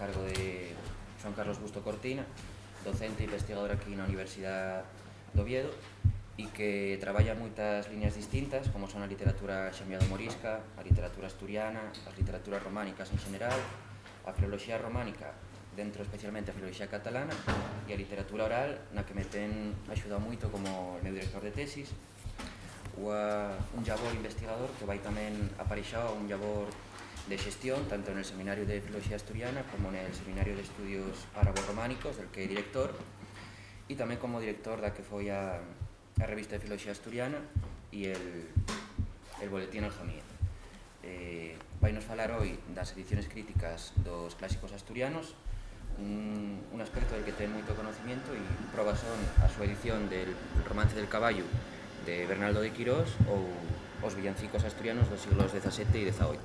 cargo de Xoan Carlos Busto Cortina, docente e investigador aquí na Universidade de Oviedo, e que traballa moitas liñas distintas, como son a literatura xamiado-morisca, a literatura asturiana, as literaturas románicas en general, a filoloxía románica, dentro especialmente a filoloxía catalana, e a literatura oral, na que me ten axudado moito como o meu director de tesis, un labor investigador que vai tamén aparexado a un labor de xestión, tanto en el Seminario de Filoloxía Asturiana como en el Seminario de Estudios Árabo-Románicos, del que é director, e tamén como director da que foi a revista de Filoloxía Asturiana e el Boletín Aljamía. Vai nos falar hoy das ediciones críticas dos clásicos asturianos, un aspecto del que ten moito conocimiento, e probas son a súa edición del Romance del Caballo de Bernardo de Quirós ou os villancicos asturianos dos siglos XVII e XVIII.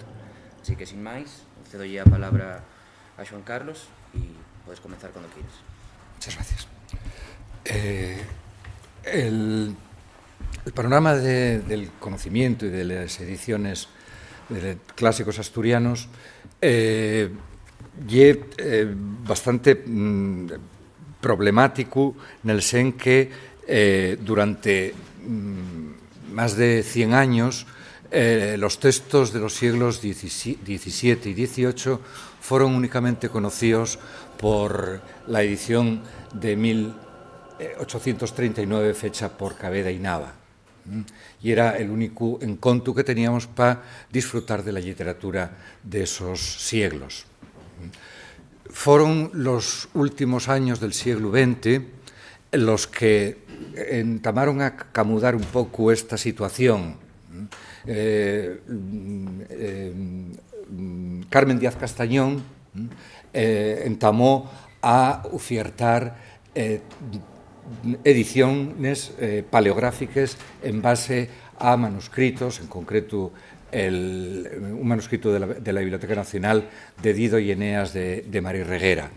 Así que, sin máis, cedolle a palabra a Xoan Carlos e podes comenzar cando quieres. Muchas gracias. El panorama del conocimiento y de las ediciones de clásicos asturianos é bastante problemático nel sen que durante más de 100 años los textos de los siglos XVII y XVIII fueron únicamente conocidos por la edición de 1839 fecha por Caveda y Nava. Y era el único encontro que teníamos para disfrutar de la literatura de esos siglos. Fueron los últimos años del siglo XX los que entamaron a camudar un pouco esta situación. Carmen Díaz Castañón entamó a ofertar ediciones paleográficas en base a manuscritos, en concreto un manuscrito de la Biblioteca Nacional de Dido y Eneas de Mari Reguera.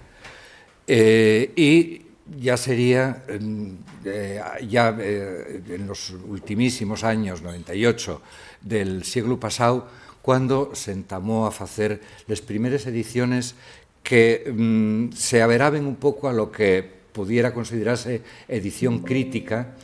Y ya sería, en los ultimísimos años, 98, del siglo pasado, cuando se entamó a hacer las primeras ediciones que se averaban un poco a lo que pudiera considerarse edición crítica,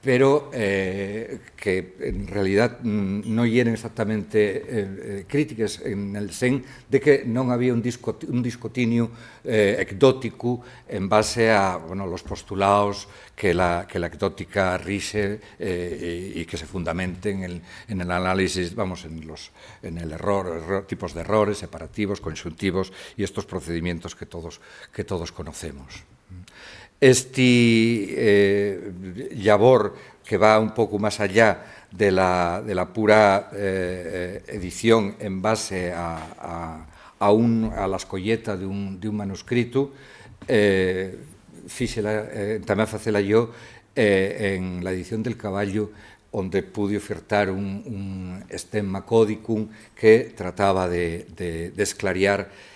pero que en realidad no eran exactamente críticas en el sen de que non había un discotinio ecdótico en base a los postulados que la ecdótica rixe y que se fundamenten en el análisis, en el error, tipos de errores, separativos, conxuntivos y estos procedimientos que todos conocemos. Este labor que va un poco más allá de la pura edición en base a la escolleta de un manuscrito, tamén facela yo en la edición del Caballo, onde pude ofertar un stemma codicum que trataba de esclarear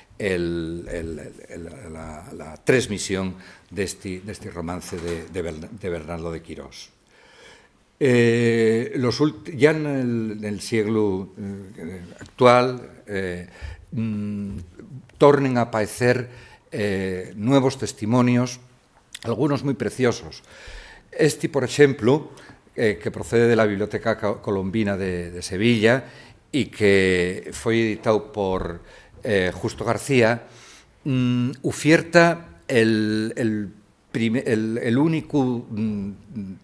la transmisión de este romance de Bernardo de Quirós. Ya en el siglo actual tornan a aparecer nuevos testimonios, algunos muy preciosos. Este, por ejemplo, que procede de la Biblioteca Colombina de Sevilla y que fue editado por Justo García, oferta el único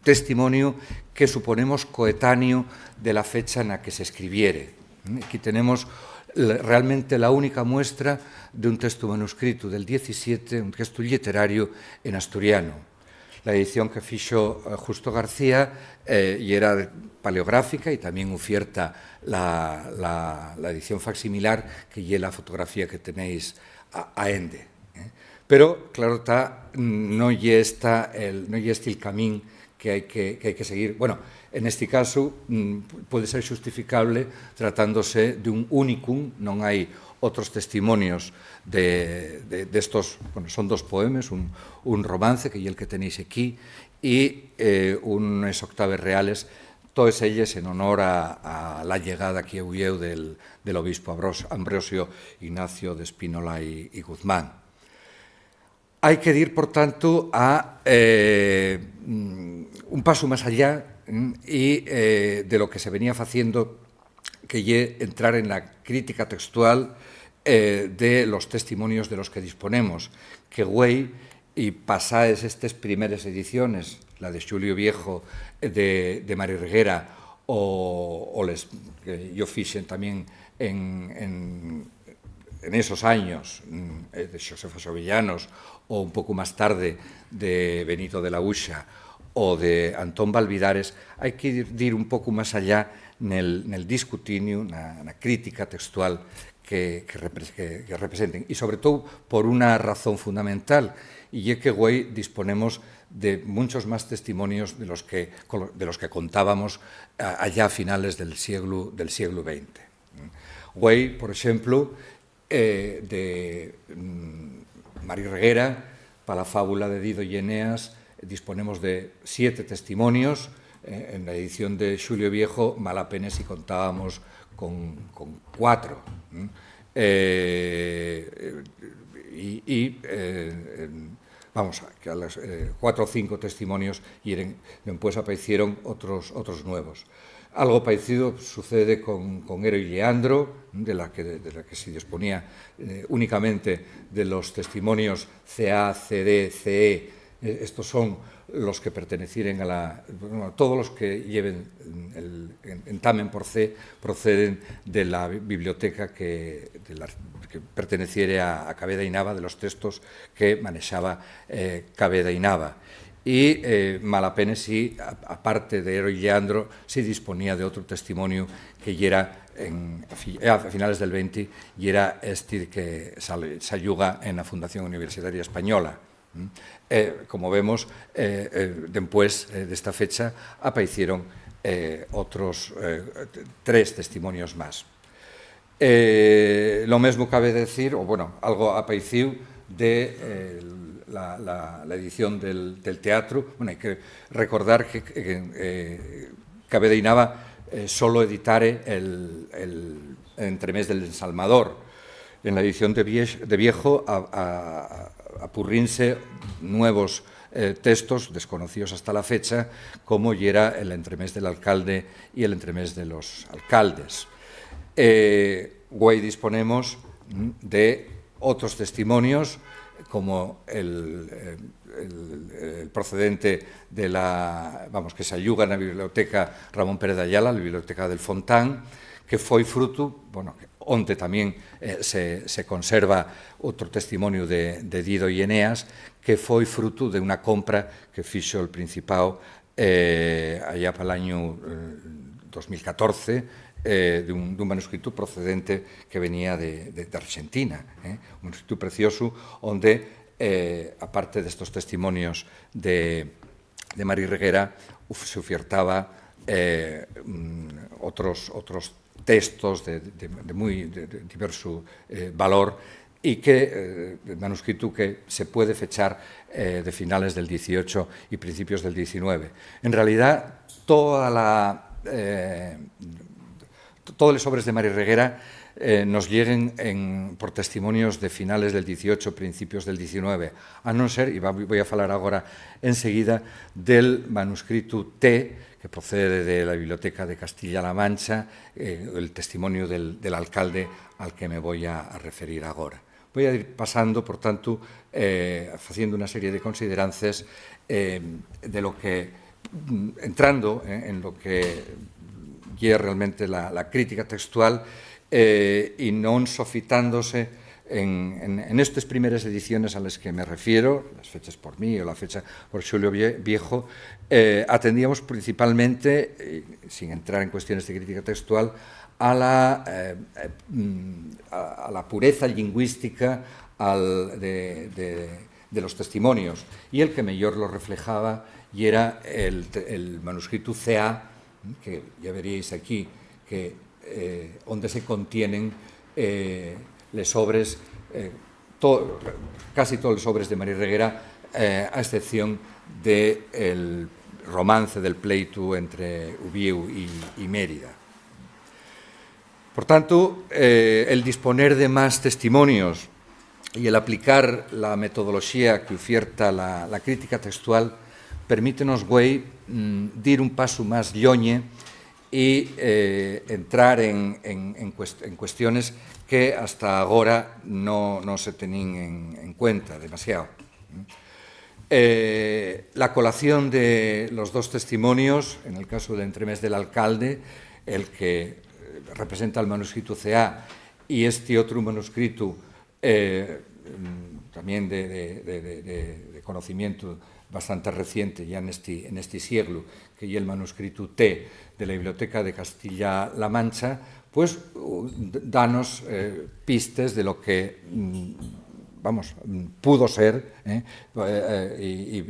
testimonio que suponemos coetáneo de la fecha en la que se escribiere. Aquí tenemos realmente la única muestra de un texto manuscrito del 17, un texto literario en asturiano. La edición que fixo Justo García y era paleográfica y también oferta la edición facsimilar que lle la fotografía que tenéis a ende. Pero, claro está, no lle este el camín que hai que seguir. Bueno, en este caso pode ser justificable tratándose de un unicum, non hai outros testimonios de estos, son dos poemas, un romance, que é el que tenéis aquí, e unes octaves reales, todas ellas en honor a la llegada aquí a Ulleu del obispo Ambrosio Ignacio de Espínola y Guzmán. hay que ir, por tanto, a un paso más allá y de lo que se venía haciendo, que lle entrar en la crítica textual de los testimonios de los que disponemos, que güey, y pasáis estas primeras ediciones, la de Xulio Viejo, de Mari Reguera, o les que yo fixen tamén en esos años de Xosefa Sobellanos, o un pouco máis tarde de Benito de la Uxa o de Antón Valvidares, hai que ir un pouco máis allá nel discutinio, na crítica textual que representen, e sobre todo por unha razón fundamental, e é que güey disponemos de muchos más testimonios de los que contábamos allá a finales del siglo XX. Güey, por ejemplo, de Mari Reguera, para la fábula de Dido y Eneas, disponemos de 7 testimonios. En la edición de Xulio Viejo, mal apenas si contábamos con 4. Vamos, que a las 4 o 5 testimonios y después aparecieron otros nuevos. Algo parecido sucede con Ero y Leandro, de la que se disponía únicamente de los testimonios CA, CD, CE. Estos son los que pertenecieren todos los que lleven entamen por C proceden de la biblioteca que perteneciere a Cabeda y Nava, de los textos que manejaba Cabeda y Nava. Y malapenes sí, aparte de Ero y Leandro, sí disponía de otro testimonio que era a finales del 20 y era este que se ayuda en la Fundación Universitaria Española. Como vemos, después de esta fecha aparecieron otros 3 testimonios más. Lo mismo cabe decir, o bueno, algo apareció de la edición del teatro. Bueno, hay que recordar que Cabeda y Nava solo editare el entremés del Ensalmador. En la edición de Viejo apurrínse nuevos textos desconocidos hasta la fecha, como ya era el entremés del alcalde y el entremés de los alcaldes. Güey disponemos de otros testimonios, como el procedente de que se ayuda en la biblioteca Ramón Pérez de Ayala, la biblioteca del Fontán, que foi fruto, onde tamén se conserva outro testimonio de Dido e Eneas, que foi fruto de unha compra que fixo el Principado allá para el año 2014, de un manuscrito procedente que venía de Argentina, un manuscrito precioso onde, aparte de estos testimonios de Mari Reguera, se ofertaba otros textos de muy diverso valor y que el manuscrito que se puede fechar de finales del 18 y principios del 19. En realidad, todas las obras de Mari Reguera nos lleguen por testimonios de finales del 18, principios del 19, a no ser, y voy a hablar ahora enseguida, del manuscrito T, que procede de la Biblioteca de Castilla-La Mancha, el testimonio del alcalde al que me voy a referir ahora. Voy a ir pasando, por tanto, haciendo una serie de considerances de lo que, entrando en lo que es realmente la crítica textual y no sofitándose en estas primeras ediciones a las que me refiero, las fechas por mí o la fecha por Xulio Viejo, atendíamos principalmente, sin entrar en cuestiones de crítica textual, a la pureza lingüística de los testimonios, y el que mejor lo reflejaba y era el manuscrito CA, que ya veríais aquí, donde se contienen les obres, casi todos los obres de Mari Reguera, a excepción del romance del pleito entre Ubiu y Mérida. Por tanto, el disponer de más testimonios y el aplicar la metodología que oferta la crítica textual permítenos, güey, dir un paso más lloñe y entrar en cuestiones que hasta ahora no se tenían en cuenta demasiado. La colación de los dos testimonios, en el caso del entremés del alcalde, el que representa el manuscrito CA y este otro manuscrito también de conocimiento bastante reciente, ya en este siglo, que es el manuscrito T de la Biblioteca de Castilla-La Mancha, pues danos pistas de lo que pudo ser, y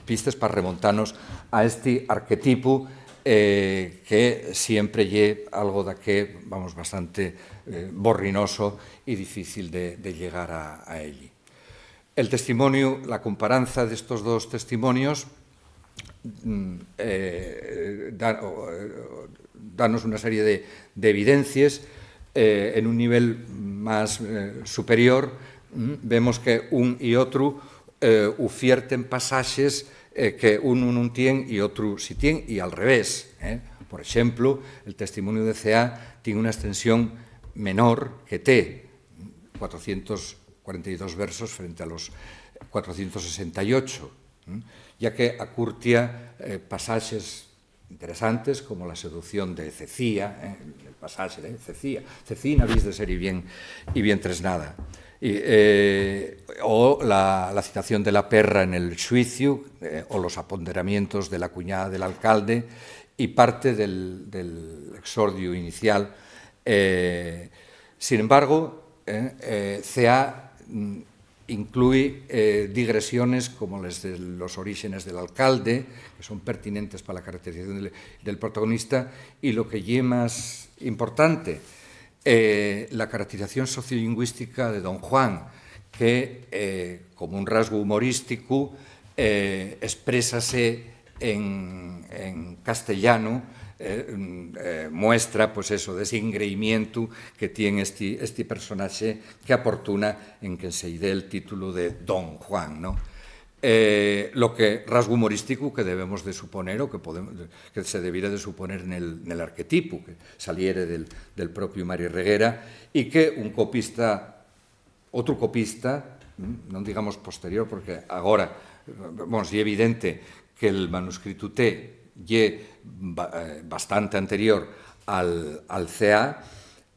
pistas para remontarnos a este arquetipo que siempre lle algo de que, bastante borrinoso y difícil de llegar a ello. El testimonio, la comparanza de estos dos testimonios danos una serie de evidencias en un nivel más superior. Vemos que un y otro ufierten pasajes que uno no tiene y otro sí tiene, y al revés. Por ejemplo, el testimonio de CA tiene una extensión menor que T, 442 versos frente a los 468, ya que acurtia pasajes interesantes como la seducción de Cecía, el pasaje de Cecina habéis de ser y bien tresnada. O la citación de la perra en el juicio, o los aponderamientos de la cuñada del alcalde y parte del exordio inicial. Sin embargo, CA incluye digresiones como las de los orígenes del alcalde, que son pertinentes para la caracterización del protagonista, y lo que es más importante, la caracterización sociolingüística de Don Juan, que como un rasgo humorístico exprésase en castellano, muestra pues eso, de ese engreimiento que tiene este personaje que aportuna en que se dé el título de Don Juan, ¿no? Lo que rasgo humorístico que debemos de suponer o que se debiera de suponer en el arquetipo que saliere del propio Mario Reguera, y que un copista, otro copista, non digamos posterior, porque agora, é evidente que el manuscrito T é bastante anterior al CA,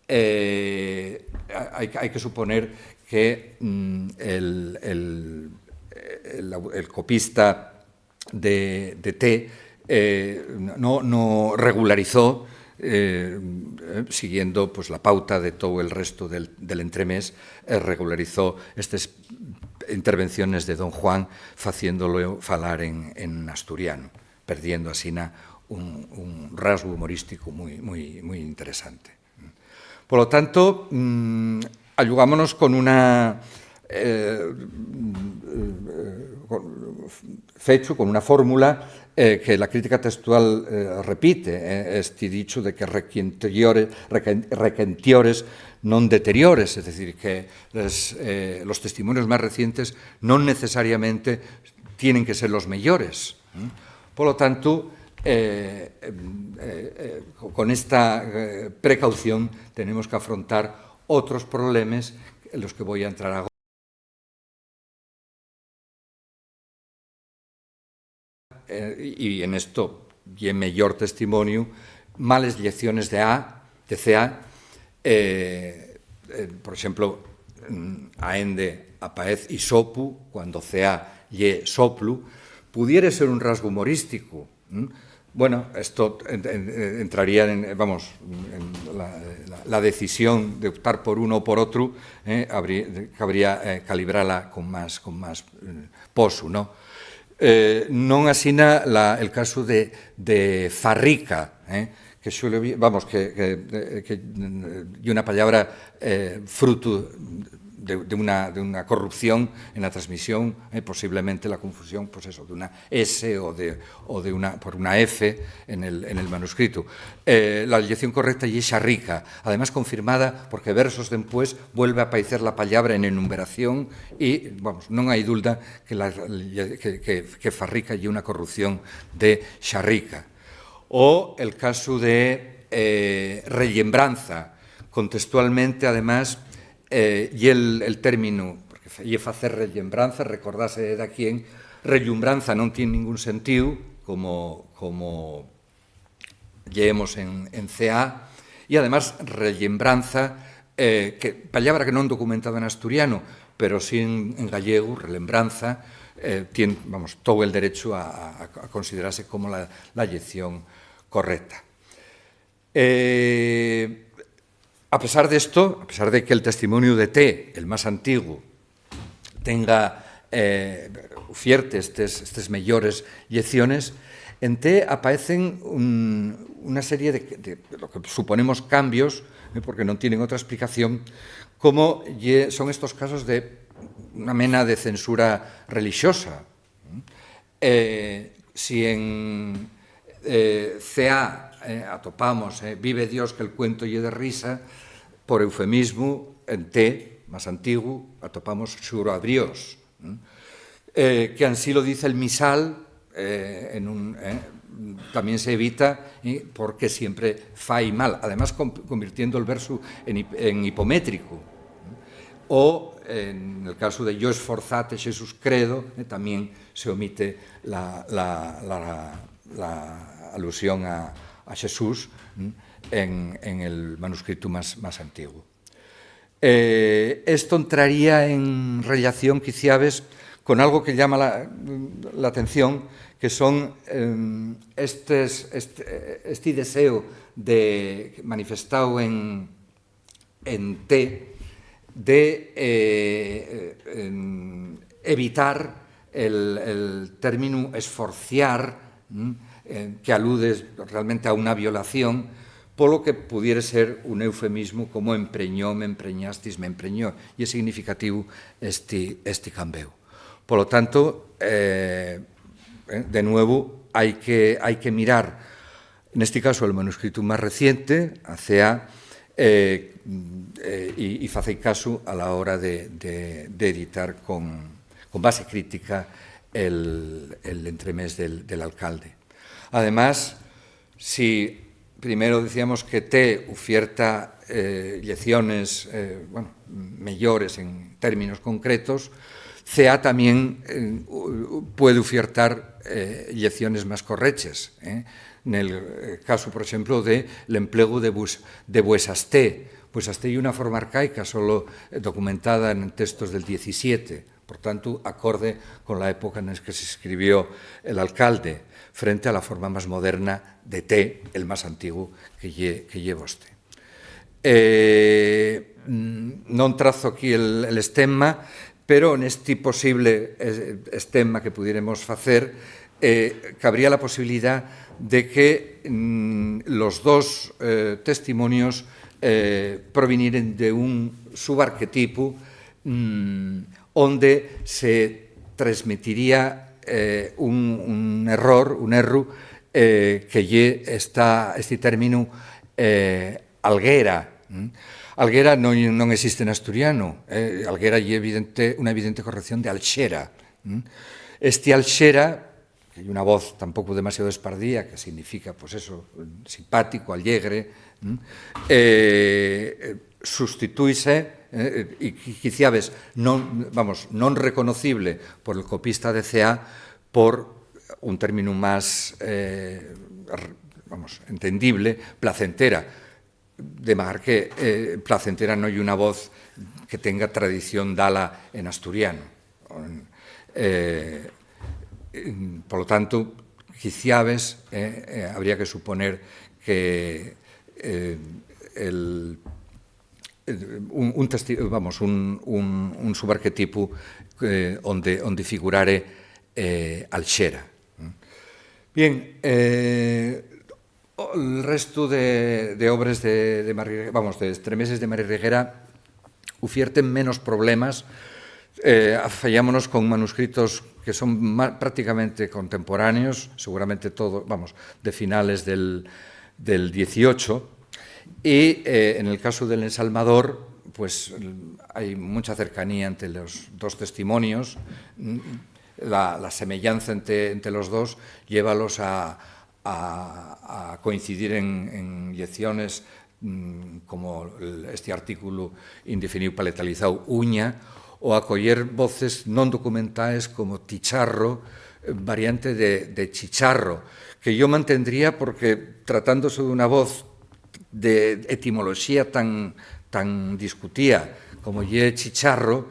hay que suponer que el copista de T no regularizó, siguiendo pues, la pauta de todo el resto del entremés, regularizó estas intervenciones de Don Juan, haciéndolo falar en asturiano, perdiendo así un rasgo humorístico muy interesante. Por lo tanto, ayudámonos con una con una fórmula que la crítica textual repite, este dicho de que requentiores non deteriores, es decir, que los testimonios más recientes no necesariamente tienen que ser los mejores. Por lo tanto, con esta precaución tenemos que afrontar otros problemas en los que voy a entrar ahora. Y en esto, y en mayor testimonio, males lecciones de CA, por ejemplo, aende apaez y sopu, cuando CA y soplu, pudiera ser un rasgo humorístico. Bueno, esto entraría en la decisión de optar por uno o por otro, habría calibrarla con más poso, ¿no? Non asina el caso de farrica, que suele, que una palabra fruto una corrupción en la transmisión, posiblemente la confusión, pues eso, de una S por una F en el manuscrito. La lección correcta y es rica, además confirmada porque versos después vuelve a aparecer la palabra en enumeración y, vamos, non hai dúda que Farrica y una corrupción de Xarrica. O el caso de Rellembranza, contextualmente, además, y el término, porque lle facer rellembranza, recordase de aquí, rellumbranza non tiene ningún sentido, como lleemos en CA, e además rellembranza, palabra que non documentada en asturiano, pero sí en gallego, relembranza, tiene, vamos, todo el derecho a considerarse como la lección correcta. A pesar de esto, a pesar de que el testimonio de T, el más antiguo, tenga ofierte estas mejores lecciones, en T aparecen una serie de lo que suponemos cambios, porque no tienen otra explicación, como son estos casos de una mena de censura religiosa. Si en CA atopamos vive Dios que el cuento lle de risa, por eufemismo, en T, más antiguo, atopamos xuro a Dios, que ansí lo dice el misal, también se evita porque siempre fai mal, además convirtiendo el verso en hipométrico. O en el caso de yo esforzate Jesús credo, también se omite la alusión a Jesús en el manuscrito más antiguo. Esto entraría en relación, quizás, con algo que llama la atención, que son este deseo manifestado en T de evitar el término esforciar, que alude realmente a una violación, por lo que pudiera ser un eufemismo como empreñó, me empreñastis, me empreñó, y es significativo este cambio. Por lo tanto, de nuevo, hay que mirar, en este caso, el manuscrito más reciente, hacia y hacer caso a la hora de editar con base crítica el entremés del alcalde. Además, si primero decíamos que T oferta lecciones mejores en términos concretos, CA también puede ofertar lecciones más correctas. En el caso, por ejemplo, del empleo de vuesas T. Vuesas T y una forma arcaica, solo documentada en textos del 17, por tanto, acorde con la época en la que se escribió el alcalde, frente a la forma más moderna de T, el más antiguo que lleva usted. Non trazo aquí el estemma, pero en este posible estemma que pudiéramos hacer, cabría la posibilidad de que los dos testimonios provinieren de un subarquetipo donde se transmitiría un error que este término alguera. Alguera non existe en asturiano, alguera é unha evidente corrección de alxera. Este alxera, que hai unha voz tampouco demasiado espardía, que significa, pues eso, simpático, alegre, sustitúise, e quizás non reconocible por el copista de CA por un término máis entendible, placentera. De manera que placentera non hai unha voz que tenga tradición dala en asturiano. Por lo tanto, quizás habría que suponer que un subarquetipo onde figurare alxera. Bien, el resto de obras de Entremeses de Mari Reguera ufierten menos problemas. Fallámonos con manuscritos que son prácticamente contemporáneos, seguramente todo, vamos, de finales del 18, y en el caso del ensalmador, pues hay mucha cercanía entre los dos testimonios. La semejanza entre los dos llévalos a coincidir en lecciones como este artículo indefinido palatalizado uña, o a coller voces non documentais como ticharro, variante de chicharro, que yo mantendría porque tratándose de una voz de etimología tan discutida como ye chicharro,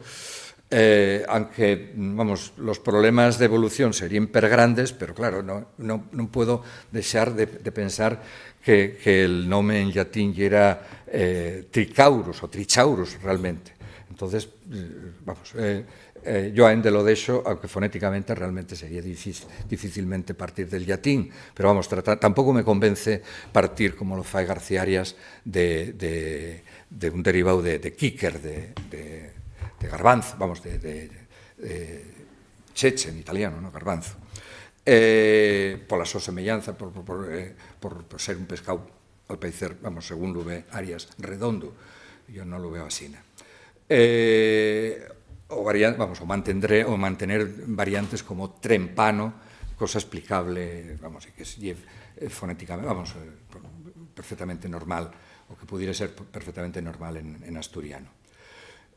aunque, vamos, los problemas de evolución serían grandes, pero claro, no puedo dejar de pensar que el nombre en latín era tricaurus o trichaurus realmente. Entonces, vamos, yo aún de lo de eso, aunque fonéticamente realmente sería difícilmente partir del latín, pero vamos, tampoco me convence partir, como lo fai García Arias, de un derivado de Kicker, de garbanzo, vamos, de cheche en italiano, ¿no? Garbanzo. Por la semejanza, por ser un pescado, al parecer, vamos, según lo ve Arias, redondo, yo no lo veo así, ¿no? O mantener variantes como trempano, cosa explicable, vamos, que es fonéticamente, vamos, perfectamente normal, o que pudiera ser perfectamente normal en asturiano.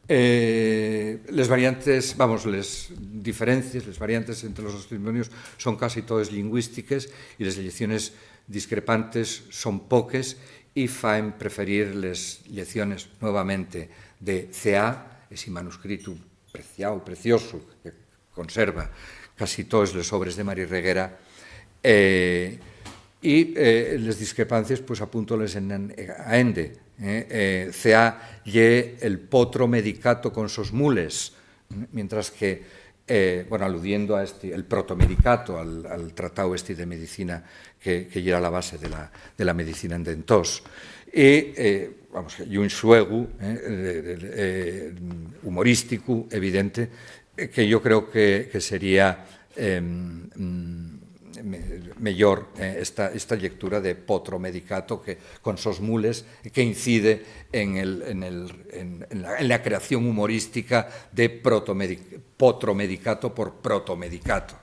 Les variantes, vamos, les diferencias, les variantes entre los testimonios son casi todas lingüísticas y las lecciones discrepantes son poques y faen preferir les lecciones nuevamente de CA, ese manuscrito precioso que conserva casi todas las obras de Mari Reguera, y las discrepancias, pues apúntoles a ende. CA lle el potro medicato con sos mules, mientras que, bueno, aludiendo a el protomedicato, al tratado de medicina que era la base de la medicina en dentós. Vamos, y un xuego humorístico evidente que yo creo que sería mellor esta lectura de potro medicato que con sos mules, que incide en la creación humorística de potro medicato por protomedicato.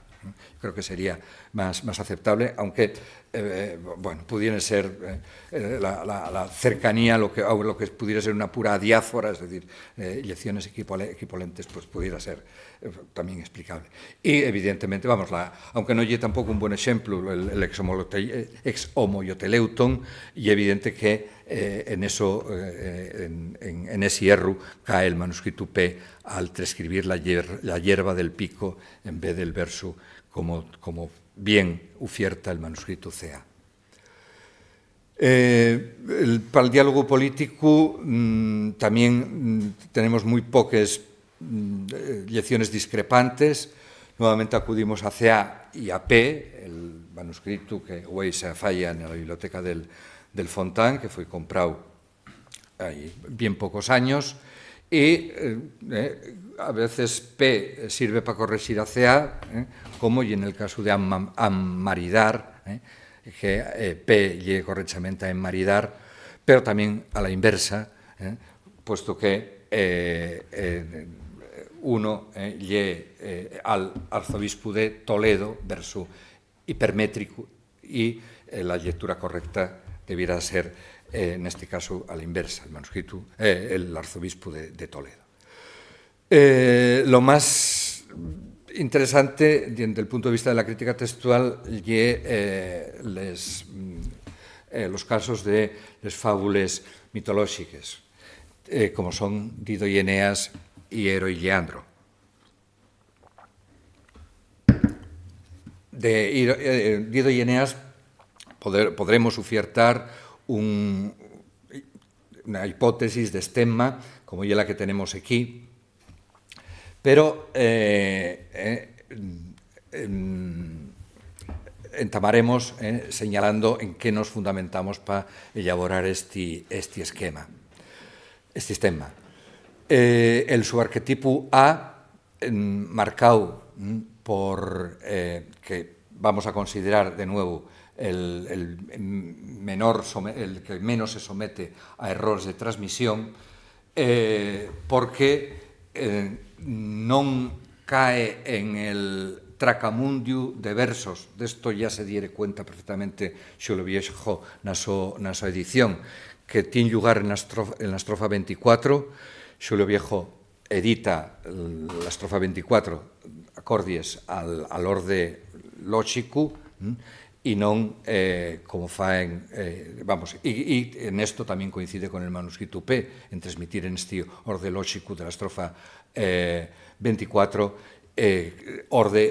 Creo que sería más aceptable, aunque bueno, pudiera ser la cercanía a lo que pudiera ser una pura diáfora, es decir, lecciones equivalentes, pues pudiera ser también explicable. Y evidentemente, vamos, aunque no lleve tampoco un buen ejemplo el ex homo ioteleuton, y evidente que en eso, en ese hierro, cae el manuscrito P al transcribir la hierba del pico en vez del verso como bien ufierta el manuscrito CA. Para el diálogo político también tenemos muy pocas lecciones discrepantes. Nuevamente acudimos a CA y a P, el manuscrito que hoy se falla en la biblioteca del Fontán, que fue comprado hay bien pocos años, y a veces P sirve para corregir a CA, como y en el caso de ammaridar, que P llegue correctamente a enmaridar, pero también a la inversa, puesto que uno llegue al arzobispo de Toledo verso hipermétrico y la lectura correcta debiera ser, en este caso, a la inversa, el manuscrito, el arzobispo de Toledo. Lo más interesante, desde el punto de vista de la crítica textual, los casos de las fábulas mitológicas, como son Dido y Eneas y Hero y Leandro. De Dido y Eneas podremos ufiertar una hipótesis de estemma, como ya la que tenemos aquí, pero entamaremos señalando en qué nos fundamentamos para elaborar este esquema, este estemma. El subarquetipo A, marcado por, que vamos a considerar de nuevo el que menos se somete a errores de transmisión, porque non cae en el tracamundio de versos. Desto ya se diere cuenta perfectamente Xulio Viejo na súa edición, que tiene lugar en la estrofa 24. Xulio Viejo edita la estrofa 24 acordes al orde lóxico e non como faen, vamos, e nesto tamén coincide con el manuscrito P en transmitir en este orde lóxico de la estrofa 24 orde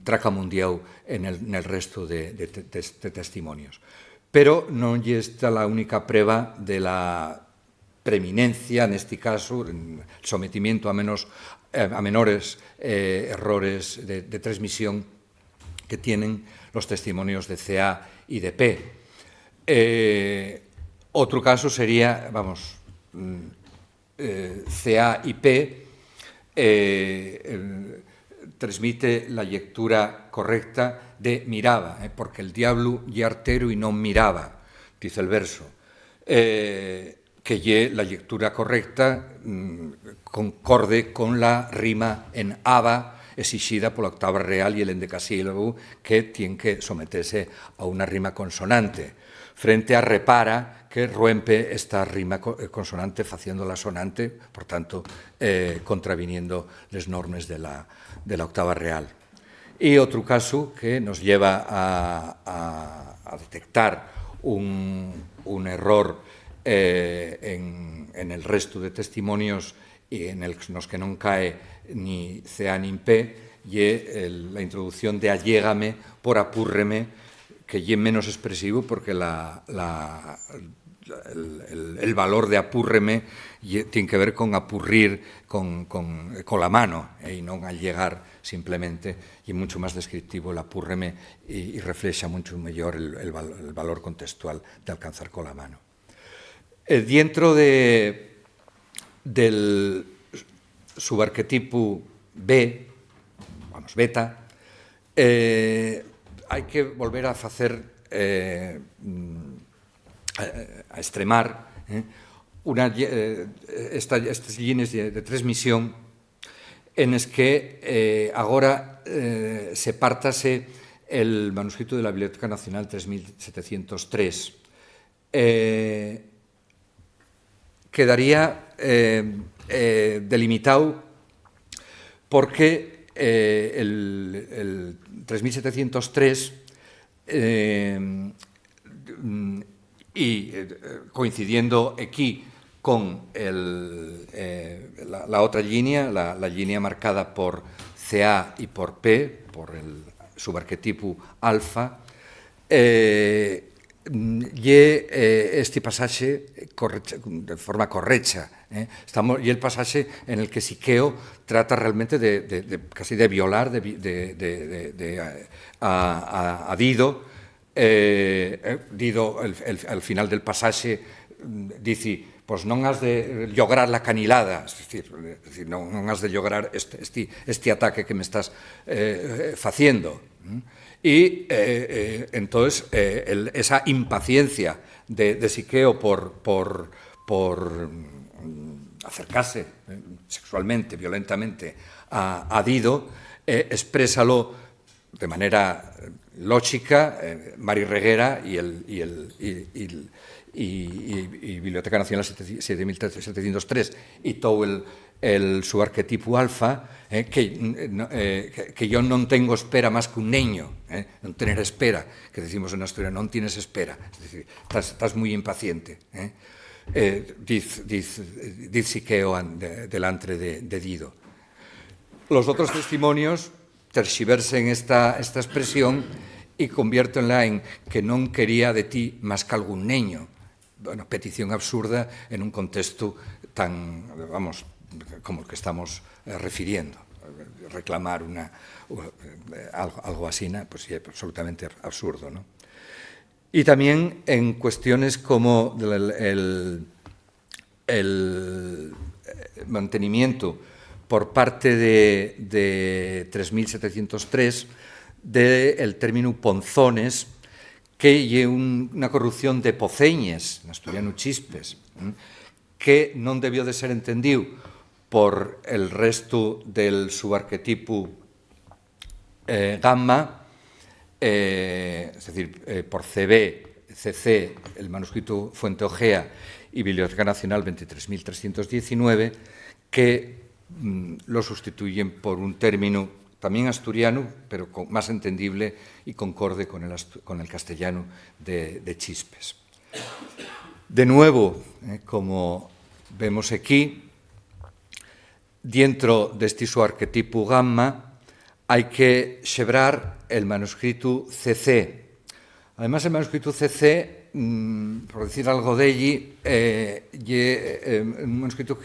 tracamundial en el resto de testimonios. Pero non lle está la única prueba de la preeminencia, neste caso, sometimiento a menores errores de transmisión que tienen los testimonios de CA y de P. Otro caso sería, vamos, CA y P transmite la lectura correcta de miraba, porque el diablo ye artero y non miraba, dice el verso. Que lle la lectura correcta concorde con la rima en aba exixida pola octava real e el endecasílabo que tiene que someterse a una rima consonante, frente a repara que rompe esta rima consonante faciéndola sonante, por tanto, contraviniendo les normes de la octava real. Y otro caso que nos lleva a detectar un error en el resto de testimonios y en los que non cae ni CA ni P, y la introducción de allégame por apúrreme, que ye menos expresivo porque el valor de apúrreme tiene que ver con apurrir con la mano y non allegar simplemente, y mucho más descriptivo el apúrreme y refleja mucho mejor el valor contextual de alcanzar con la mano. Dentro del subarquetipo B, vamos, beta, hai que volver a facer, a extremar estas líneas de transmisión en es que agora se partase el manuscrito de la Biblioteca Nacional 3703. Quedaría delimitado porque el 3703 y coincidiendo aquí con la otra línea, la línea marcada por CA y por P, por el subarquetipo alfa, este pasaje de forma correcta. Y el pasaje en el que Siqueo trata realmente casi de violar a Dido. Dido, al final del pasaje, dice, pues non has de lograr la canilada, es decir, non has de lograr este ataque que me estás faciendo. Y entonces esa impaciencia de Siqueo por acercarse sexualmente, violentamente a Dido, exprésalo de manera lógica Mari Reguera y Biblioteca Nacional 7703 y todo el subarquetipo alfa, que yo non tengo espera más que un niño, non tener espera, que decimos en Asturias, non tienes espera, es decir, estás muy impaciente. Diz Siqueo delante de Dido. Los otros testimonios tergiversen esta expresión y conviértenla en que non quería de ti más que algún niño. Bueno, petición absurda en un contexto tan, vamos, como el que estamos refiriendo. Reclamar algo así, pues sí, absolutamente absurdo, ¿no? Y también en cuestiones como mantenimiento por parte de 3703 del término ponzones, que lle unha corrupción de poceñes, en asturiano chispes, que non debió de ser entendido por el resto del subarquetipo gamma, es decir, por CB, CC, el manuscrito Fuente Ojea y Biblioteca Nacional 23.319, que lo sustituyen por un término también asturiano, pero más entendible y concorde con el castellano de Chispes. De nuevo, como vemos aquí, dentro de este subarquetipo gamma hay que xebrar el manuscrito CC. Además, el manuscrito CC, por decir algo de allí, un manuscrito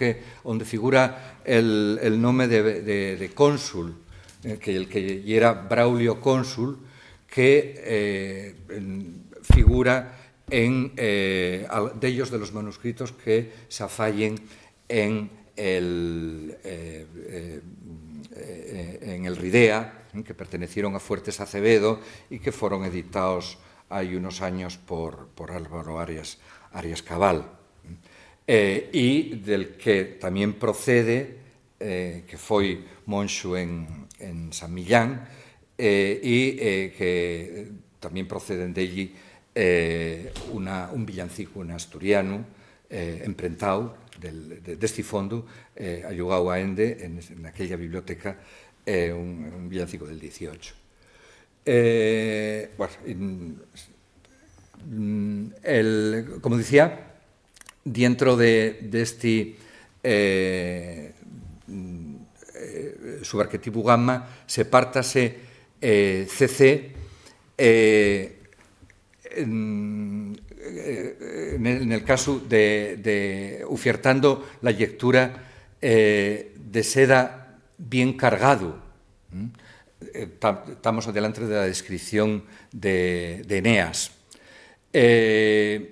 donde figura el nombre de cónsul, que era Braulio Cónsul, que figura en de ellos de los manuscritos que se afallen en el Ridea, que pertenecieron a Fuertes Acevedo y que fueron editados hay unos años por Álvaro Arias Cabal, y del que también procede, que foi monxo en San Millán, y que tamén proceden de allí un villancico en asturiano emprentado deste fondo, allugado a Ende en aquella biblioteca, un villancico del 18. Como decía, dentro de este subarquetipo gamma se pártase CC en el caso de ofertando la lectura de seda bien cargado. Estamos delante de la descripción de Eneas. Este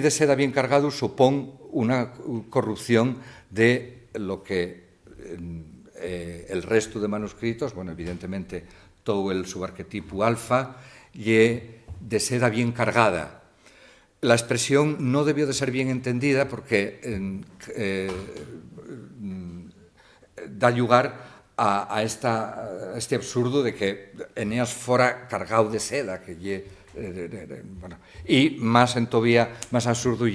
de seda bien cargado supón una corrupción de lo que el resto de manuscritos, bueno, evidentemente todo el subarquetipo alfa, y de seda bien cargada. La expresión no debió de ser bien entendida porque da lugar a este absurdo de que Eneas fora cargado de seda, que y más absurdo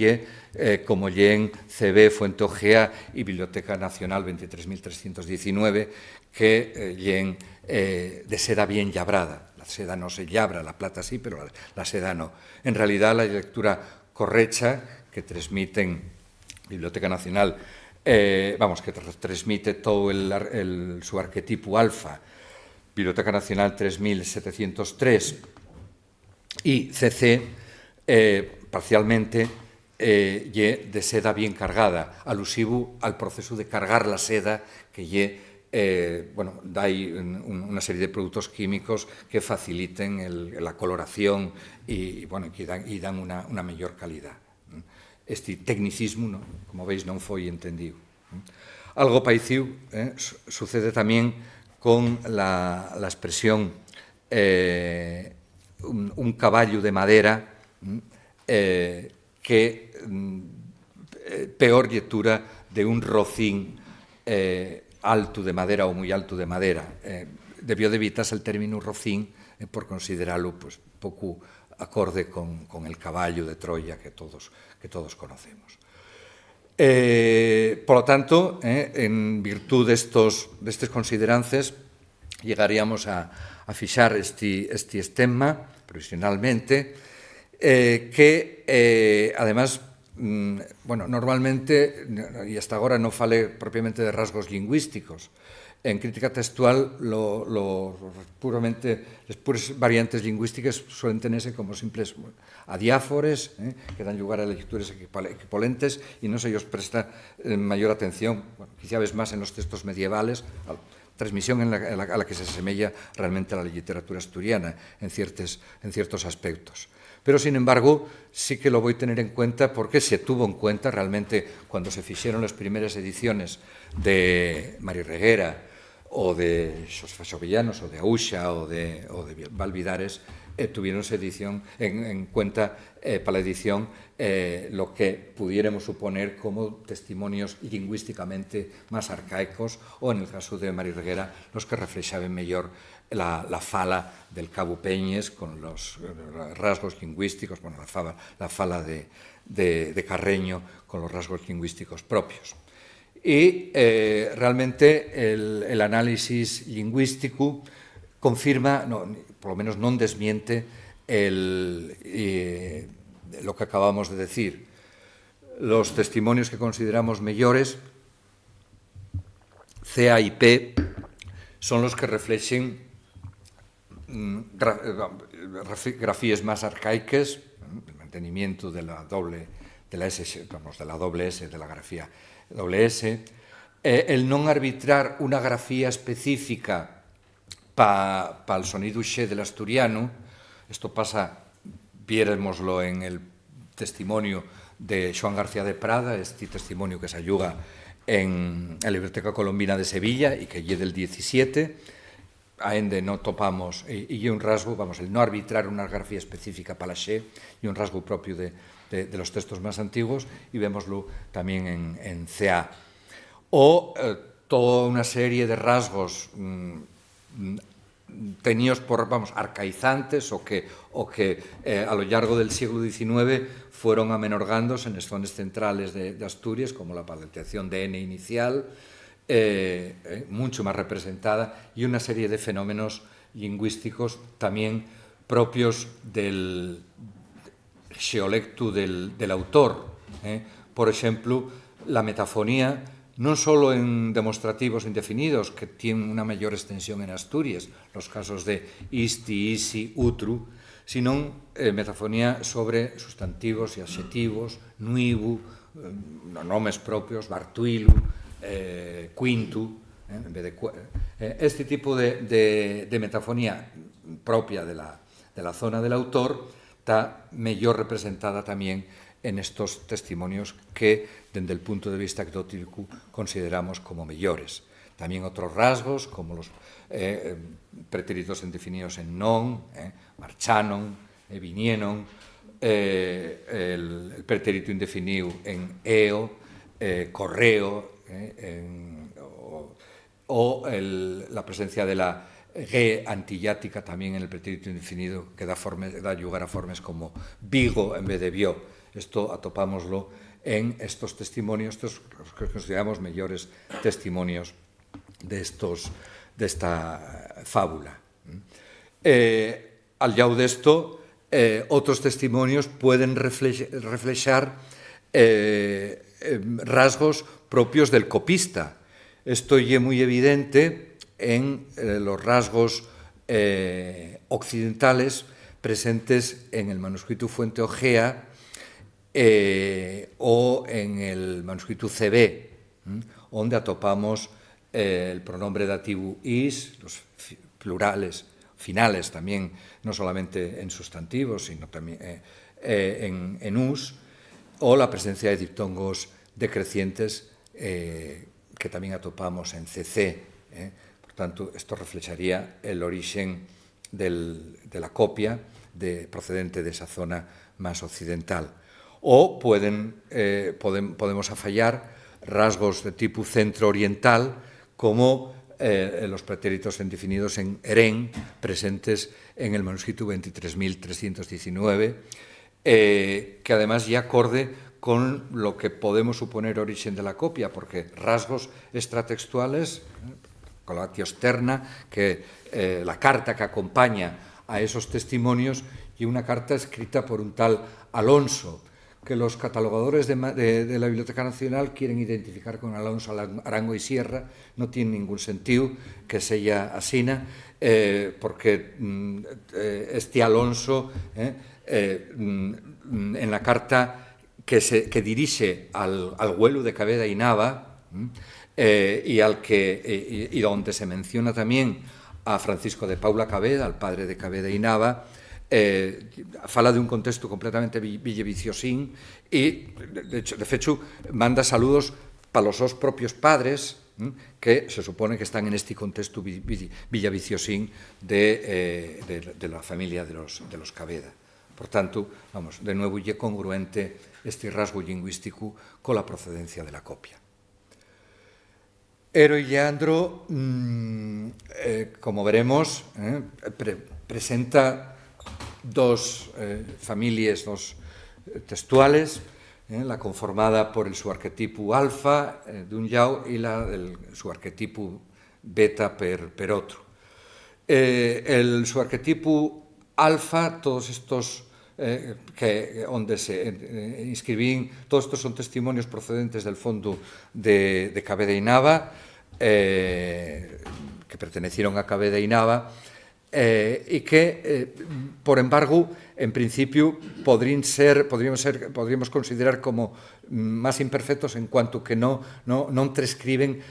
como en CB, Fuente Ojea y Biblioteca Nacional 23.319, que de seda bien llabrada. La seda no se llabra, la plata sí, pero la seda no. En realidad, la lectura correcta que transmiten Biblioteca Nacional, que transmite todo su arquetipo alfa, Biblioteca Nacional 3703 y CC, parcialmente, de seda bien cargada, alusivo al proceso de cargar la seda que da una serie de productos químicos que faciliten la coloración y dan una mayor calidad. Este tecnicismo, como veis, non foi entendido. Algo parecido sucede tamén con la expresión un caballo de madera, que peor lectura de un rocín alto de madera o muy alto de madera. Debió de evitarse el término rocín por considerarlo poco acorde con el caballo de Troya que todos conocemos. Por lo tanto, en virtud de estos considerances, llegaríamos a fixar este estemma provisionalmente, que además, normalmente, y hasta ahora no fale propiamente de rasgos lingüísticos. En crítica textual, las puras variantes lingüísticas suelen tenerse como simples adiáfores, que dan lugar a lecturas equipolentes y no se ellos presta mayor atención, quizá ves más en los textos medievales, transmisión a la que se asemella realmente a la literatura asturiana en ciertos aspectos. Pero, sin embargo, sí que lo voy a tener en cuenta porque se tuvo en cuenta realmente cuando se fixeron las primeras ediciones de Mario Reguera o de Xovellanos o de Auxa o de Valvidares, tuvieron en cuenta para la edición lo que pudiéramos suponer como testimonios lingüísticamente más arcaicos o, en el caso de Mario Reguera, los que reflejaban mejor la fala del Cabo Peñes con los rasgos lingüísticos, bueno, la fala de Carreño con los rasgos lingüísticos propios. Y realmente el análisis lingüístico confirma, por lo menos no desmiente lo que acabamos de decir. Los testimonios que consideramos mejores, C, A y P, son los que reflejen grafías más arcaicas, el mantenimiento de la doble S, de la grafía doble S, el no arbitrar una grafía específica para el sonido xe del asturiano. Esto pasa, viéremoslo en el testimonio de Xoán García de Prada, este testimonio que se ayuda en la Biblioteca Colombina de Sevilla y que lle del 17, aende no topamos, y un rasgo, el no arbitrar una grafía específica para la xe, y un rasgo propio de los textos más antiguos, y vémoslo también en CA. O toda una serie de rasgos tenidos por, arcaizantes o que a lo largo del siglo XIX fueron amenorgándose en las zonas centrales de Asturias, como la palateación de N inicial, mucho más representada, y una serie de fenómenos lingüísticos también propios del xeolecto del autor. Por ejemplo, la metafonía, no solo en demostrativos indefinidos, que tienen una mayor extensión en Asturias, los casos de isti, isi, utru, sino metafonía sobre sustantivos y adjetivos, nuivu, nomes propios, bartuilu, quintu, en vez de este tipo de metafonía propia de la zona del autor está mejor representada también en estos testimonios que, desde el punto de vista anecdótico, consideramos como mejores. También otros rasgos, como los pretéritos indefinidos en non, marchanon, vinieron, el pretérito indefinido en eo, correo, la presencia de la G antillática también en el pretérito indefinido, que da lugar a formas como vigo en vez de vio. Esto atopámoslo en estos testimonios, estos que consideramos mejores testimonios de esta fábula. Al lado de esto, otros testimonios pueden reflejar rasgos propios del copista. Esto es muy evidente en los rasgos occidentales presentes en el manuscrito Fuente Ojea o en el manuscrito CB, donde atopamos el pronombre dativo is, los plurales, finales también, no solamente en sustantivos, sino también en us, o la presencia de diptongos decrecientes que también atopamos en CC. Por tanto, esto reflejaría el origen de la copia procedente de esa zona más occidental. O podemos afallar rasgos de tipo centro-oriental, como los pretéritos indefinidos en eren, presentes en el manuscrito 23.319, que además ya acorde con lo que podemos suponer origen de la copia, porque rasgos extratextuales, colatio externa, que la carta que acompaña a esos testimonios, y una carta escrita por un tal Alonso, que los catalogadores de la Biblioteca Nacional quieren identificar con Alonso Arango y Sierra. No tiene ningún sentido que sea así, porque este Alonso, en la carta que dirige al huelu de Cabeda y Nava, y donde se menciona también a Francisco de Paula Caveda, al padre de Caveda y Nava, fala de un contexto completamente villaviciosín e, de fecho, manda saludos para os seus propios padres, que se supone que están en este contexto villaviciosín de la familia de los Caveda. Por tanto, vamos, de nuevo, lle congruente este rasgo lingüístico con la procedencia de la copia. Ero y Leandro, como veremos, presenta dos familias, dos textuales, la conformada por el su arquetipo alfa de un lado y su arquetipo beta per otro. El su arquetipo alfa, todos estos donde se inscribían, todos estos son testimonios procedentes del fondo de Caveda y Nava, que pertenecieron a Caveda y Nava, y que, por embargo, en principio podríamos considerar como más imperfectos en cuanto que no transcriben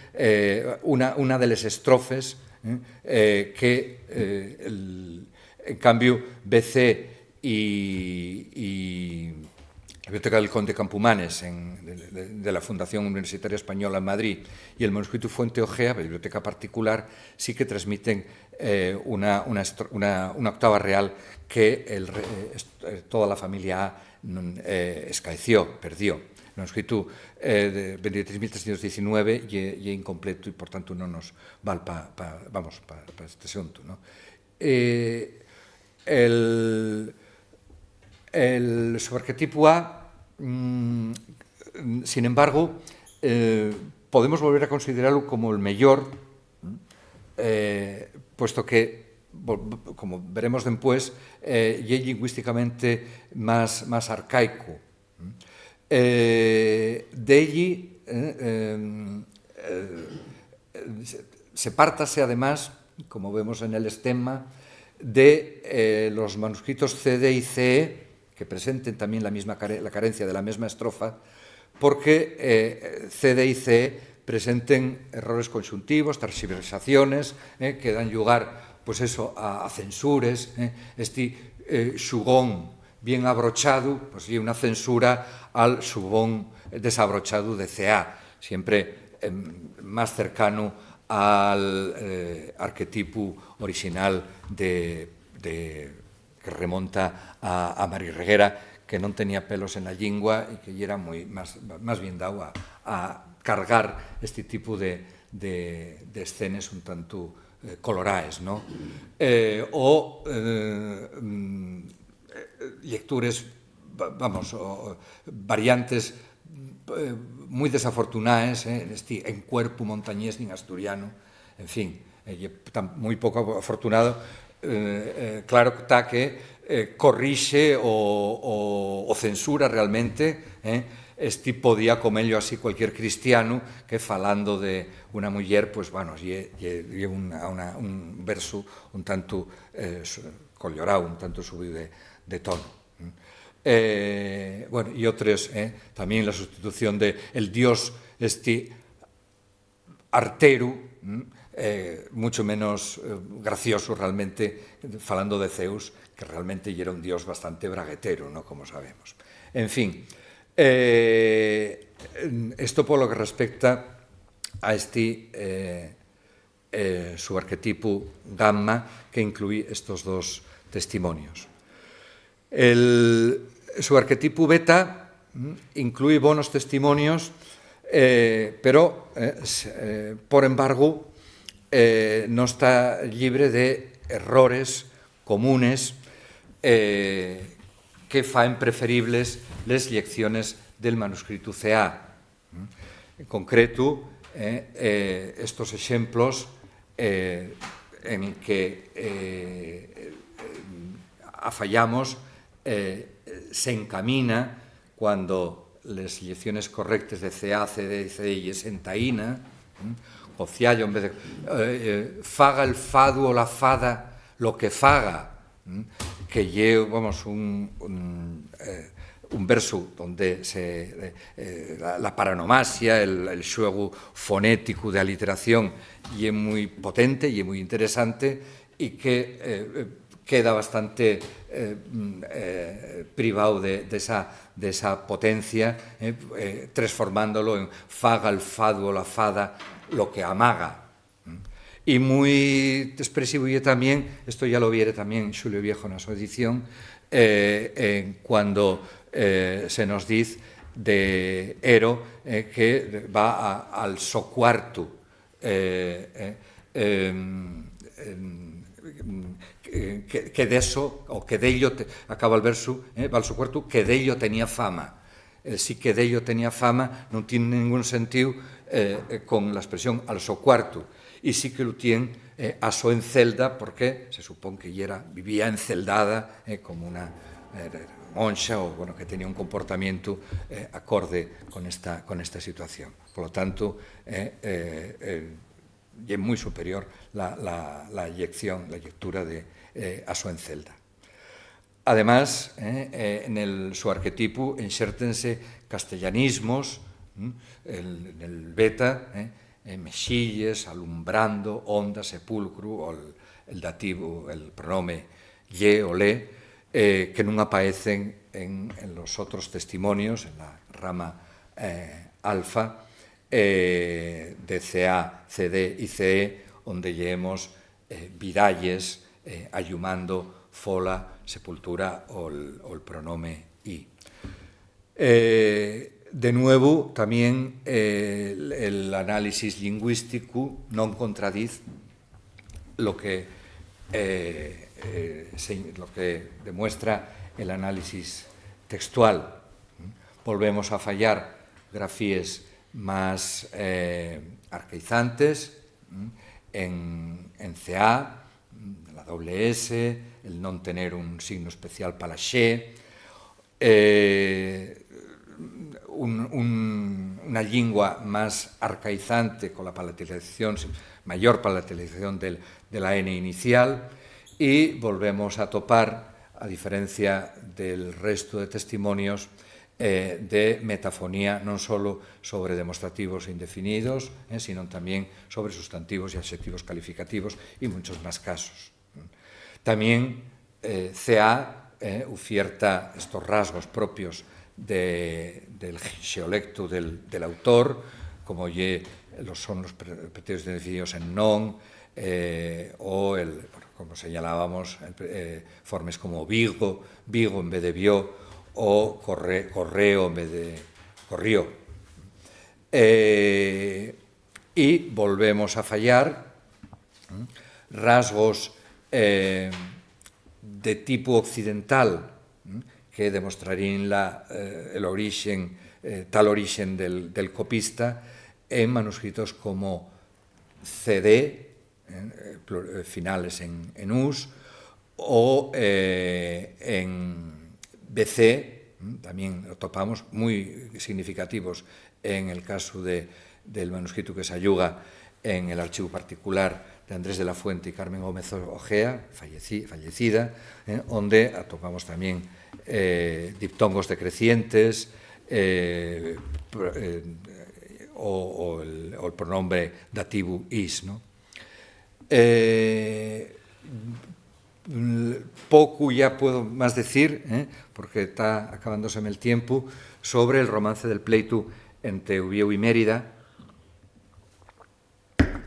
una de las estrofes que, en cambio, BC y la Biblioteca del Conde Campomanes de la Fundación Universitaria Española en Madrid y el manuscrito Fuente Ojea, biblioteca particular, sí que transmiten una octava real que toda la familia A escaeció, perdió. El manuscrito de 23.319 y incompleto y, por tanto, no nos vale para este asunto, ¿no? El subarquetipo A, sin embargo, podemos volver a considerarlo como el mejor, puesto que, como veremos después, es lingüísticamente más arcaico. De allí se pártase, además, como vemos en el esquema, de los manuscritos CD y CE, que presenten también la carencia de la misma estrofa, porque CD y CE presenten errores conjuntivos, tergiversaciones, que dan lugar, pues eso, a censures. Este xugón bien abrochado, pues y una censura al xugón desabrochado de CA, siempre más cercano al arquetipo original que remonta a Mari Reguera, que non tenía pelos en la lingua e que era más bien dado a cargar este tipo de escenas un tanto coloraes, ¿no? Lectures, vamos, variantes muy desafortunadas en este encuerpo montañés nin asturiano, en fin, muy poco afortunado. Claro está que corrixe o censura realmente este podía comello así cualquier cristiano que falando de una mujer, pues bueno, un verso un tanto collorado, un tanto subido de tono. Bueno, y otros, también la sustitución de el dios este artero, mucho menos gracioso realmente, falando de Zeus, que realmente era un dios bastante braguetero, ¿no? Como sabemos. En fin, esto por lo que respecta a este su arquetipo gamma que incluye estos dos testimonios. Su arquetipo beta incluye buenos testimonios, pero por embargo no está libre de errores comunes que faen preferibles les lecciones del manuscrito CA. En concreto, estos ejemplos en que afallamos se encamina cuando las lecciones correctas de CA, CD y CI es en taína, o ciallo en vez de faga el fado o la fada lo que faga, que lleva, vamos, un verso donde la paranomasia, el xuego fonético de aliteración é moi potente e é moi interesante e que queda bastante privado desa potencia, transformándolo en faga el fado o la fada lo que amaga. Y muy expresivo y también, esto ya lo viere también Xulio Viejo en su edición, cuando se nos dice de Ero que va al so cuarto, que de eso, o que de ello, acaba el verso, va al so cuarto, que de ello tenía fama. Sí que de ello tenía fama non tiene ningún sentido con la expresión al so cuarto, y sí que lo tiene a so encelda, porque se supone que vivía enceldada como una monxa, o bueno, que tenía un comportamiento acorde con esta situación. Por lo tanto, es muy superior la lectura de a so encelda. Además, en su arquetipo insertense castellanismos, en el beta, mexilles, alumbrando, onda, sepulcro, el dativo, el pronome ye o le, que non aparecen en los otros testimonios, en la rama alfa, de CA, CD y CE, onde lleemos viralles, ayumando, fola, sepultura o el pronome i. De nuevo, también el análisis lingüístico non contradiz lo que demuestra el análisis textual. Volvemos a fallar grafías más arcaizantes en CA, la doble S, el non tener un signo especial para la xe, una lingua más arcaizante con la mayor palatalización de la N inicial, y volvemos a topar, a diferencia del resto de testimonios, de metafonía non solo sobre demostrativos indefinidos, sino también sobre sustantivos y adjetivos calificativos y muchos más casos. También CA oferta estos rasgos propios del geolecto del autor, como son los pretéritos indefinidos en non, o como señalábamos, formas como Vigo en vez de vio, o correo en vez de corrió. Y volvemos a fallar rasgos de tipo occidental que demostrarían tal origen del copista en manuscritos como CD, finales en US, o en BC, también lo topamos, muy significativos en el caso del manuscrito que se ayuga en el archivo particular de Andrés de la Fuente y Carmen Gómez Ojea, fallecida, donde topamos también diptongos decrecientes o el pronombre dativo is, ¿no? Poco ya puedo más decir, porque está acabándoseme el tiempo, sobre el romance del pleito entre Ubieu y Mérida,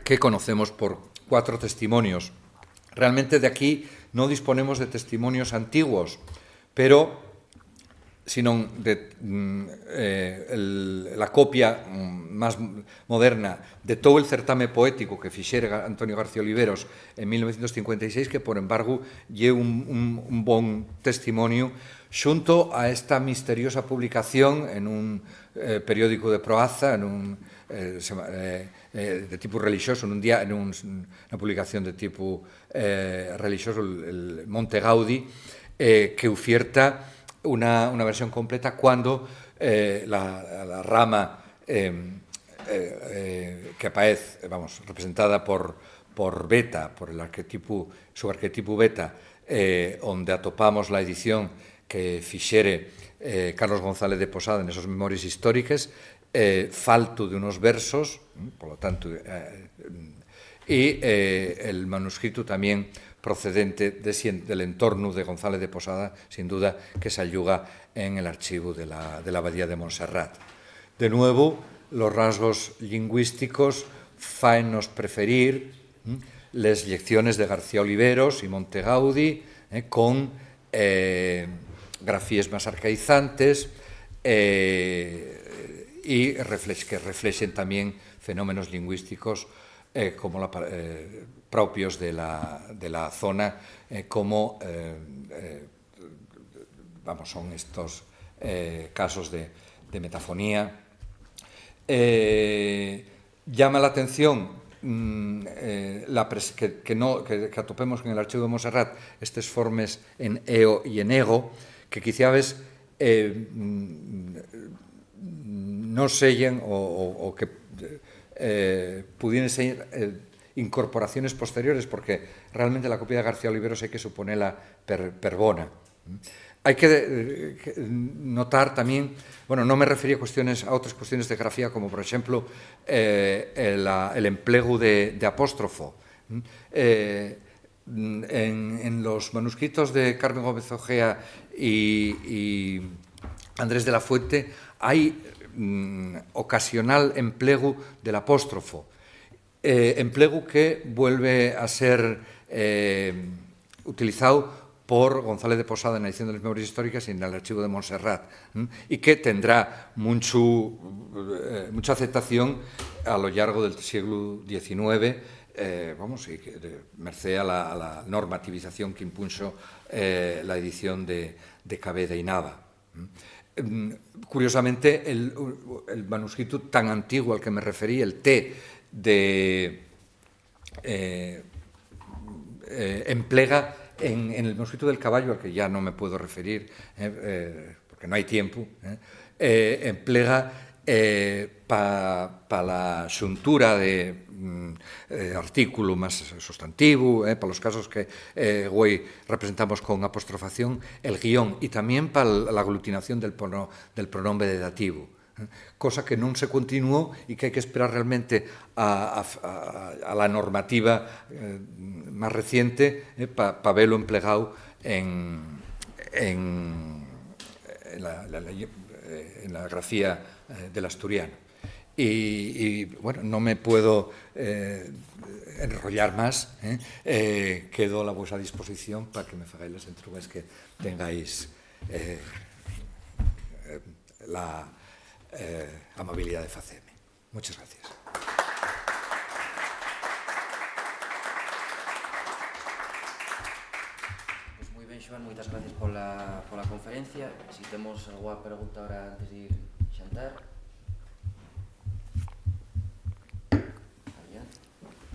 que conocemos por 4 testimonios. Realmente de aquí no disponemos de testimonios antiguos, pero sino de la copia más moderna de todo el certame poético que fixera Antonio García Oliveros en 1956, que, por embargo, lle un bon testimonio xunto a esta misteriosa publicación en un periódico de Proaza, en un de tipo religioso, en una publicación de tipo religioso, el Monte Gaudi, que oferta una versión completa cuando la rama que aparece, representada por Beta, por su arquetipo Beta, donde atopamos la edición que fixere Carlos González de Posada en esos Memorias históricas, falto de unos versos, por lo tanto, y el manuscrito también procedente del entorno de González de Posada, sin duda, que se alluga en el archivo de la Abadía de Montserrat. De nuevo, los rasgos lingüísticos faennos preferir les lecciones de García Oliveros y Montegaudi, con grafías más arcaizantes y que reflejen también fenómenos lingüísticos como propios de la zona, como son estos casos de metafonía. Llama la atención que atopemos en el archivo de Montserrat estes formes en eo y en ego, que quizás no sellen o que pudieran ser incorporaciones posteriores, porque realmente la copia de García Oliveros hay que suponerla per bona. Hay que notar también, bueno, no me refería a otras cuestiones de grafía, como por ejemplo el empleo de apóstrofo. En los manuscritos de Carmen Gómez Ojea y Andrés de la Fuente hay ocasional empleo del apóstrofo, empleo que vuelve a ser utilizado por González de Posada en la edición de las Memorias históricas y en el archivo de Montserrat, y que tendrá mucha aceptación a lo largo del siglo XIX, merced a la normativización que impuso la edición de Cabeda y Nava. Curiosamente, el manuscrito tan antiguo al que me referí, el T emplega en el manuscrito del Caballo, al que ya no me puedo referir porque no hay tiempo, emplega para la xuntura de artículo más sustantivo, para los casos que hoy representamos con apostrofación, el guión, y también para la aglutinación del pronombre de dativo, cosa que non se continuó y que hay que esperar realmente a la normativa más reciente para verlo empleado en la grafía del asturiano. Y bueno, no me puedo enrollar más, quedo a vuestra disposición para que me hagáis las entregas que tengáis la amabilidad de hacerme. Muchas gracias. Pues moi ben, Xoán, moitas gracias pola conferencia. Si temos algunha pregunta ahora antes de ir xantar.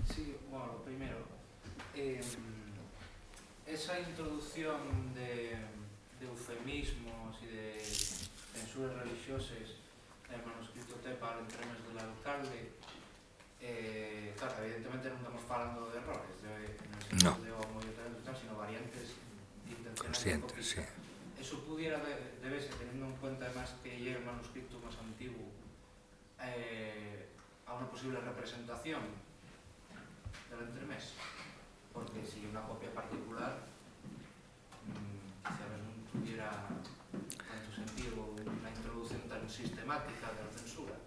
Sí, bueno, lo primero, esa introducción de eufemismos y de censuras religiosas el manuscrito Tepa al entremes del alcalde, claro, evidentemente non estamos falando de errores no sentido de homoiotales, sino variantes intencionales. Sí. Eso pudiera deberse, teniendo en cuenta además que llega el manuscrito más antiguo, a una posible representación del entremés, porque si una copia particular quizás non tuviera tanto sentido una introducción tan sistemática de la censura.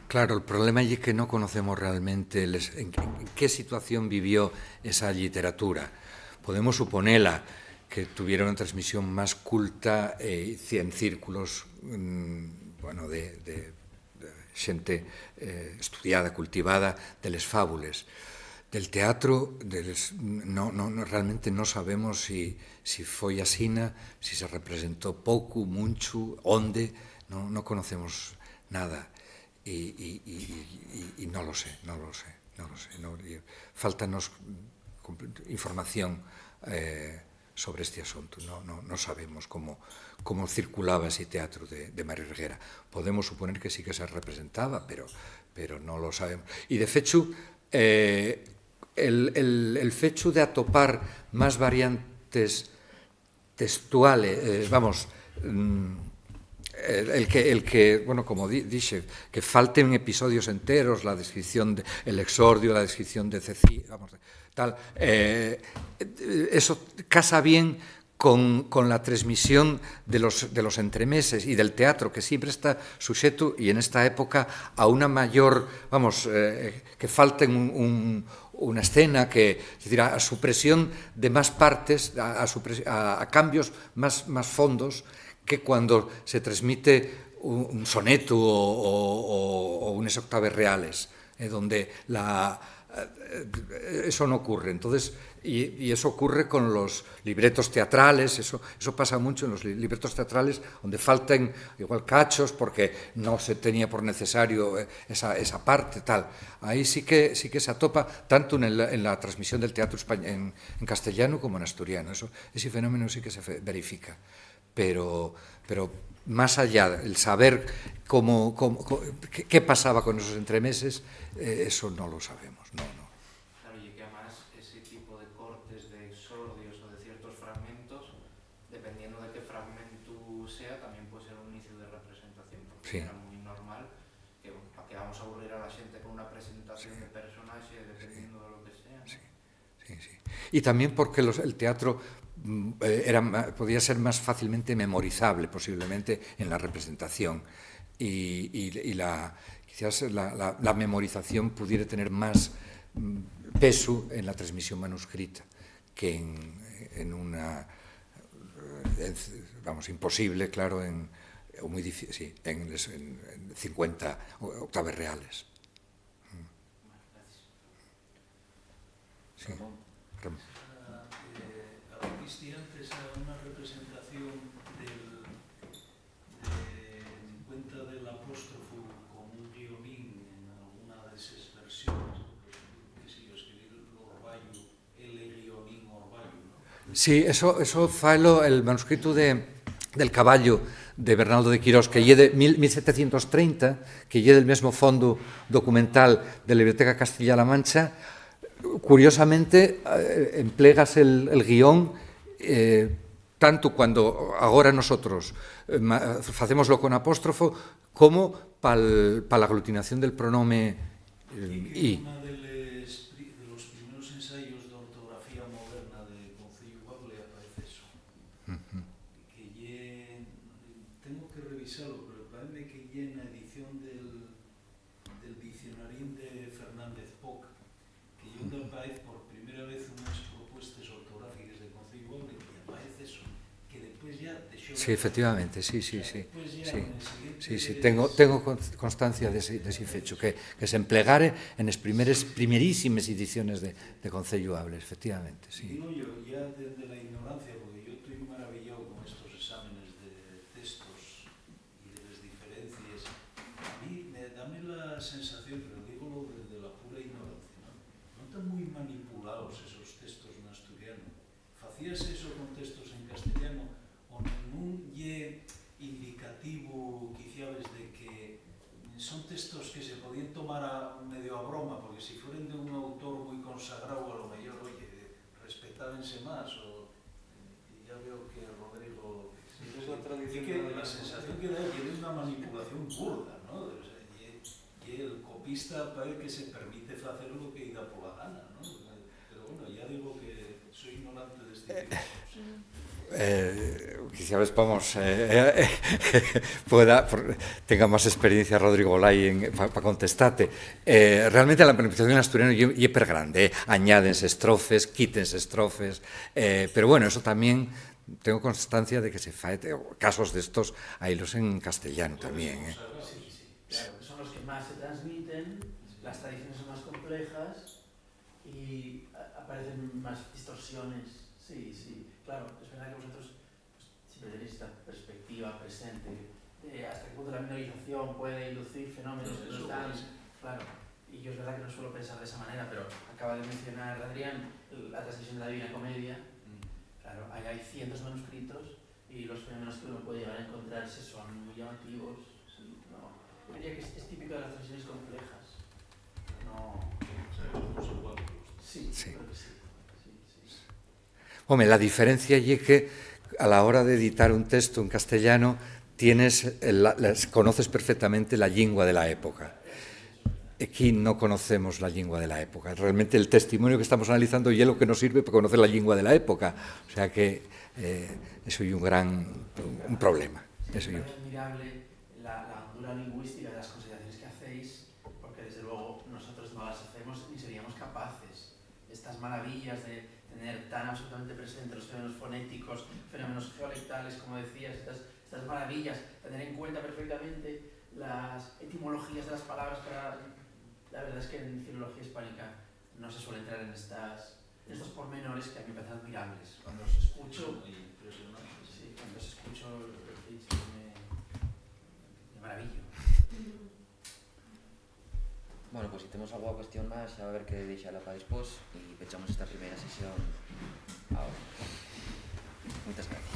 Claro, el problema es que no conocemos realmente en qué situación vivió esa literatura. Podemos suponerla que tuviera una transmisión más culta en círculos de xente estudiada, cultivada, de les fábules. Del teatro, realmente no sabemos si foi asina, si se representó pouco, mucho, onde, no conocemos nada. Y no lo sé. Faltanos información sobre este asunto. No sabemos cómo circulaba ese teatro de Mario Reguera. Podemos suponer que sí que se representaba, pero no lo sabemos. Y de fecho, el fecho de atopar más variantes textuales, el que bueno, como dixe, que falten episodios enteros, la descripción, el exordio, la descripción de Cecilia, vamos, tal, eso casa bien con la transmisión de los entremeses y del teatro, que siempre está sujeto, y en esta época, a una mayor, vamos, que falten una escena, que, es decir, a supresión de más partes, a cambios más fondos, que cuando se transmite un soneto o unas octaves reales, donde eso no ocurre. Entonces, y eso ocurre con los libretos teatrales, eso pasa mucho en los libretos teatrales, donde faltan igual cachos porque no se tenía por necesario esa parte, tal. Ahí sí que se atopa tanto en la transmisión del teatro en castellano como en asturiano. Ese fenómeno sí que se verifica. Pero más allá, el saber qué pasaba con esos entremeses, eso no lo sabemos, no. Claro, y que además ese tipo de cortes, de exordios o de ciertos fragmentos, dependiendo de qué fragmento sea, también puede ser un inicio de representación, porque era muy normal que, ¿para qué vamos a aburrir a la gente con una presentación de personaje, dependiendo de lo que sea, ¿no? Sí. Y también porque el teatro podía ser más fácilmente memorizable, posiblemente, en la representación. Quizás la memorización pudiera tener más peso en la transmisión manuscrita que en una, vamos, imposible, claro, o muy difícil, sí, en 50 octavas reales. Sí. Ramón. Assistí antes a una representación en cuenta del apóstrofo con un guionín en alguna de esas versiones, que si yo escribí Orballo, el guionín Orballo, ¿no? Sí, eso faelo el manuscrito del caballo de Bernardo de Quirós, que lle de 1730, que lle del mesmo fondo documental de la Biblioteca Castilla-La Mancha. Curiosamente, emplegas el guión tanto cuando agora nosotros facémoslo con apóstrofo como para la aglutinación del pronome y. Una de los primeros ensayos de ortografía moderna de Concello Bable aparece eso. Que tengo que revisarlo, pero parece que en la edición del diccionario de Fernández Poc, que donde aparece por primera vez unas propuestas ortográficas de Concello Bable, que aparece eso, que después ya dejó... Sí, efectivamente, sí. Tengo constancia de ese fecho, que se emplegare en las primerísimas ediciones de Concello Bable, efectivamente, sí. Digo yo, ya desde la ignorancia, porque yo estoy maravillado con estos exámenes de textos y de las diferencias. A mí dame la sensación, pero digo desde la pura ignorancia, ¿no están muy manipulados esos textos en asturiano? ¿Facías eso con textos en castellano o ningún indicativo quizás de que son textos que se podían tomar medio a broma, porque si fueran de un autor muy consagrado, a lo mejor, oye, respetábense más, o ya veo que Rodrigo... Sí, es que la sensación que da es que es una manipulación burda, ¿no? O sea, y el copista parece que se permite hacer lo que da por la gana, ¿no? Pero bueno, ya digo que soy ignorante de este tipo de cosas. Quizás vamos tenga más experiencia Rodrigo Olay para contestarte. Realmente la manipulación en asturiano es hiper grande, añádense estrofes, quítense estrofes, pero bueno, eso también tengo constancia de que se fae casos de estos, haylos en castellano también. Claro, son los que más se transmiten, las tradiciones son más complejas y aparecen más distorsiones. Sí, claro, es verdad que vosotros siempre tenéis esta perspectiva presente de hasta qué punto la minorización puede inducir fenómenos que no están, claro, y yo es verdad que no suelo pensar de esa manera, pero acaba de mencionar Adrián la transmisión de la Divina Comedia, claro, ahí hay cientos de manuscritos y los fenómenos que uno puede llegar a encontrarse son muy llamativos, no, yo diría que es típico de las transmisiones complejas, no, sí, creo que sí. Hombre, la diferencia es que a la hora de editar un texto en castellano conoces perfectamente la lingua de la época. Aquí no conocemos la lingua de la época. Realmente el testimonio que estamos analizando y es lo que nos sirve para conocer la lingua de la época. O sea que eso es un problema. Sí, eso me parece admirable la hondura lingüística de las consideraciones que hacéis, porque desde luego nosotros no las hacemos ni seríamos capaces. Estas maravillas de tener tan absolutamente presentes los fenómenos fonéticos, fenómenos geolectales, como decías, estas maravillas, tener en cuenta perfectamente las etimologías de las palabras para... La verdad es que en filología hispánica no se suele entrar en estos pormenores que a mí me parecen admirables. Cuando os escucho, sí, cuando os escucho, me maravillo. Bueno, pues si tenemos alguna cuestión más, a ver qué deixala para despois e pechamos esta primeira sesión ahora. Muchas gracias.